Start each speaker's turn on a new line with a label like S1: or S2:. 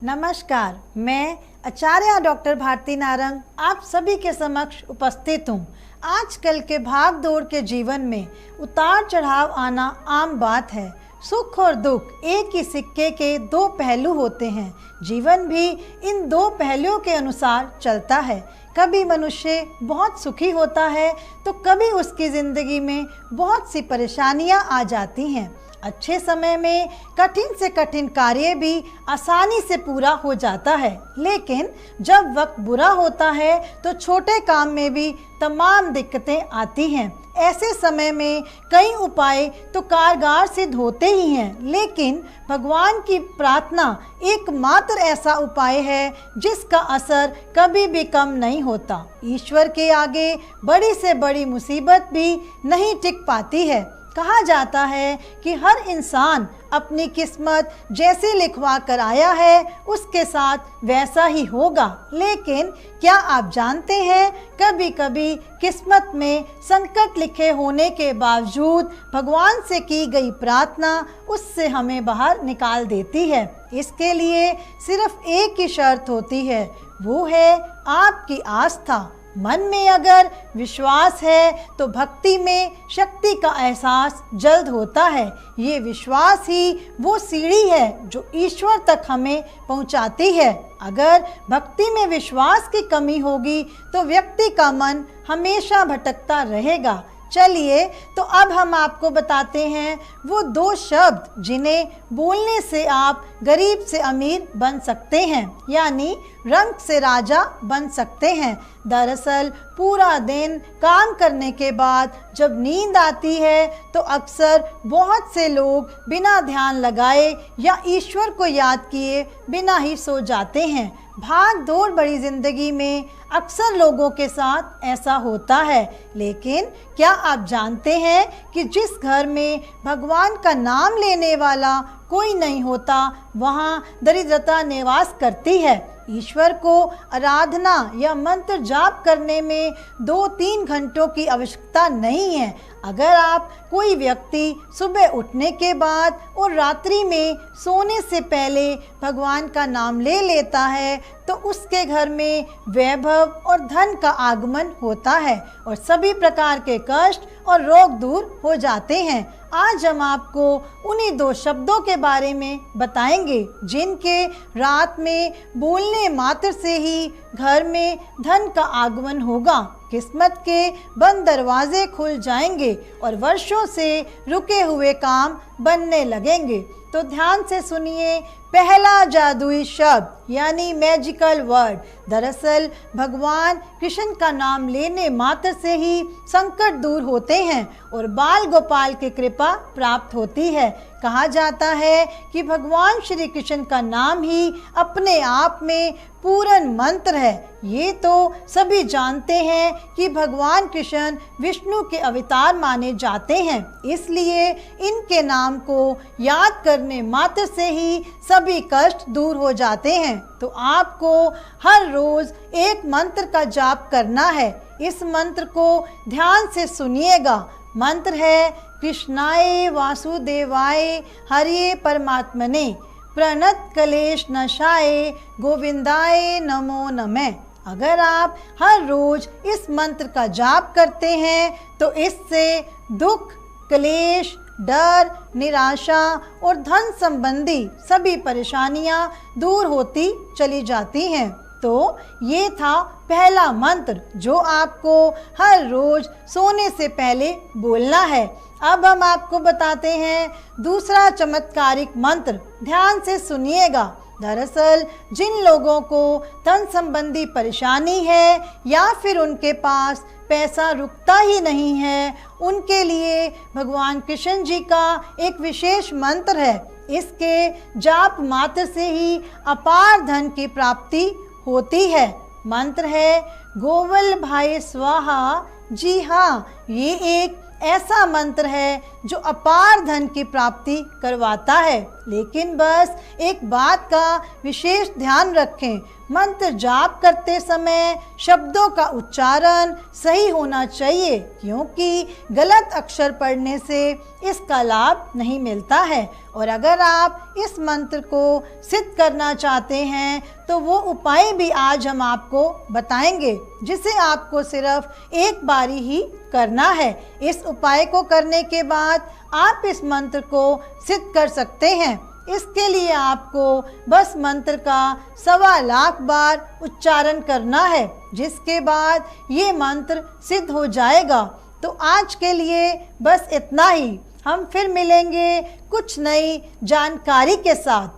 S1: नमस्कार, मैं आचार्य डॉक्टर भारती नारंग आप सभी के समक्ष उपस्थित हूँ। आजकल के भाग दौड़ के जीवन में उतार चढ़ाव आना आम बात है। सुख और दुख एक ही सिक्के के दो पहलू होते हैं। जीवन भी इन दो पहलुओं के अनुसार चलता है। कभी मनुष्य बहुत सुखी होता है तो कभी उसकी ज़िंदगी में बहुत सी परेशानियां आ जाती हैं। अच्छे समय में कठिन से कठिन कार्य भी आसानी से पूरा हो जाता है, लेकिन जब वक्त बुरा होता है तो छोटे काम में भी तमाम दिक्कतें आती हैं। ऐसे समय में कई उपाय तो कारगर सिद्ध होते ही हैं, लेकिन भगवान की प्रार्थना एकमात्र ऐसा उपाय है जिसका असर कभी भी कम नहीं होता। ईश्वर के आगे बड़ी से बड़ी मुसीबत भी नहीं टिक पाती है। कहा जाता है कि हर इंसान अपनी किस्मत जैसे लिखवा कर आया है उसके साथ वैसा ही होगा, लेकिन क्या आप जानते हैं कभी कभी किस्मत में संकट लिखे होने के बावजूद भगवान से की गई प्रार्थना उससे हमें बाहर निकाल देती है। इसके लिए सिर्फ एक ही शर्त होती है, वो है आपकी आस्था। मन में अगर विश्वास है तो भक्ति में शक्ति का एहसास जल्द होता है। ये विश्वास ही वो सीढ़ी है जो ईश्वर तक हमें पहुंचाती है। अगर भक्ति में विश्वास की कमी होगी तो व्यक्ति का मन हमेशा भटकता रहेगा। चलिए तो अब हम आपको बताते हैं वो दो शब्द जिन्हें बोलने से आप गरीब से अमीर बन सकते हैं, यानी रंक से राजा बन सकते हैं। दरअसल पूरा दिन काम करने के बाद जब नींद आती है तो अक्सर बहुत से लोग बिना ध्यान लगाए या ईश्वर को याद किए बिना ही सो जाते हैं। भाग दौड़ बड़ी जिंदगी में अक्सर लोगों के साथ ऐसा होता है, लेकिन क्या आप जानते हैं कि जिस घर में भगवान का नाम लेने वाला कोई नहीं होता वहाँ दरिद्रता निवास करती है। ईश्वर को आराधना या मंत्र जाप करने में 2-3 घंटों की आवश्यकता नहीं है। अगर आप कोई व्यक्ति सुबह उठने के बाद और रात्रि में सोने से पहले भगवान का नाम ले लेता है तो उसके घर में वैभव और धन का आगमन होता है और सभी प्रकार के कष्ट और रोग दूर हो जाते हैं। आज हम आपको उन्हीं दो शब्दों के बारे में बताएंगे जिनके रात में बोलने मात्र से ही घर में धन का आगमन होगा। किस्मत के बंद दरवाजे खुल जाएंगे और वर्षों से रुके हुए काम बनने लगेंगे। तो ध्यान से सुनिए पहला जादुई शब्द यानी मैजिकल वर्ड। दरअसल भगवान कृष्ण का नाम लेने मात्र से ही संकट दूर होते हैं और बाल गोपाल की कृपा प्राप्त होती है। कहा जाता है कि भगवान श्री कृष्ण का नाम ही अपने आप में पूर्ण मंत्र है। ये तो सभी जानते हैं कि भगवान कृष्ण विष्णु के अवतार माने जाते हैं, इसलिए इनके नाम को याद करने मात्र से ही सभी कष्ट दूर हो जाते हैं। तो आपको हर रोज एक मंत्र का जाप करना है। इस मंत्र को ध्यान से सुनिएगा। मंत्र है कृष्णाय वासुदेवाय हरिये परमात्मने प्रणत कलेश नशाय गोविंदाय नमो नमः। अगर आप हर रोज इस मंत्र का जाप करते हैं तो इससे दुख, क्लेश, डर, निराशा और धन संबंधी सभी परेशानियां दूर होती चली जाती हैं। तो ये था पहला मंत्र जो आपको हर रोज सोने से पहले बोलना है। अब हम आपको बताते हैं दूसरा चमत्कारिक मंत्र। ध्यान से सुनिएगा। दरअसल जिन लोगों को धन संबंधी परेशानी है या फिर उनके पास पैसा रुकता ही नहीं है, उनके लिए भगवान कृष्ण जी का एक विशेष मंत्र है। इसके जाप मात्र से ही अपार धन की प्राप्ति होती है। मंत्र है गोवल भाई स्वाहा। जी हाँ, ये एक ऐसा मंत्र है जो अपार धन की प्राप्ति करवाता है। लेकिन बस एक बात का विशेष ध्यान रखें, मंत्र जाप करते समय शब्दों का उच्चारण सही होना चाहिए, क्योंकि गलत अक्षर पढ़ने से इसका लाभ नहीं मिलता है। और अगर आप इस मंत्र को सिद्ध करना चाहते हैं तो वो उपाय भी आज हम आपको बताएंगे, जिसे आपको सिर्फ एक बारी ही करना है। इस उपाय को करने के बाद आप इस मंत्र को सिद्ध कर सकते हैं। इसके लिए आपको बस मंत्र का 1.25 लाख बार उच्चारण करना है, जिसके बाद ये मंत्र सिद्ध हो जाएगा। तो आज के लिए बस इतना ही। हम फिर मिलेंगे कुछ नई जानकारी के साथ।